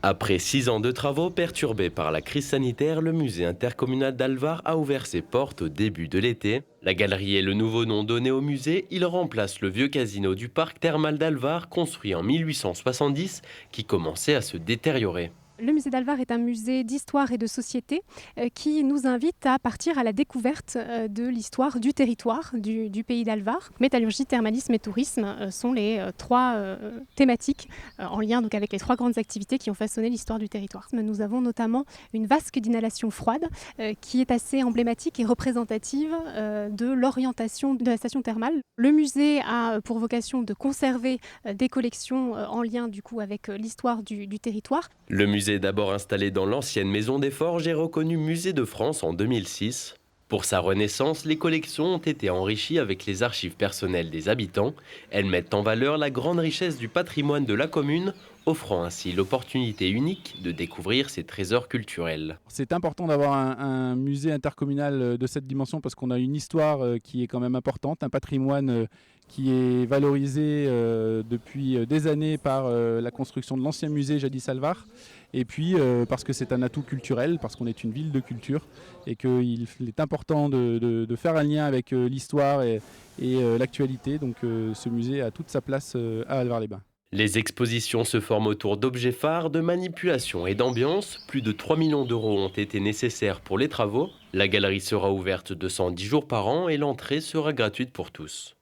Après 6 ans de travaux perturbés par la crise sanitaire, le musée intercommunal d'Alvar a ouvert ses portes au début de l'été. La galerie est le nouveau nom donné au musée. Il remplace le vieux casino du parc thermal d'Alvar, construit en 1870, qui commençait à se détériorer. Le musée d'Alvar est un musée d'histoire et de société qui nous invite à partir à la découverte de l'histoire du territoire du pays d'Alvar. Métallurgie, thermalisme et tourisme sont les trois thématiques en lien donc, avec les trois grandes activités qui ont façonné l'histoire du territoire. Nous avons notamment une vasque d'inhalation froide qui est assez emblématique et représentative de l'orientation de la station thermale. Le musée a pour vocation de conserver des collections en lien du coup avec l'histoire du territoire. Le musée, d'abord installé dans l'ancienne maison des Forges, est reconnu musée de France en 2006. Pour sa renaissance, les collections ont été enrichies avec les archives personnelles des habitants. Elles mettent en valeur la grande richesse du patrimoine de la commune, offrant ainsi l'opportunité unique de découvrir ses trésors culturels. C'est important d'avoir un musée intercommunal de cette dimension parce qu'on a une histoire qui est quand même importante, un patrimoine qui est valorisé depuis des années par la construction de l'ancien musée jadis Alvar. Et puis parce que c'est un atout culturel, parce qu'on est une ville de culture et qu'il est important de faire un lien avec l'histoire et l'actualité. Donc ce musée a toute sa place à Alvar-les-Bains. Les expositions se forment autour d'objets phares, de manipulation et d'ambiance. Plus de 3 millions d'euros ont été nécessaires pour les travaux. La galerie sera ouverte 210 jours par an et l'entrée sera gratuite pour tous.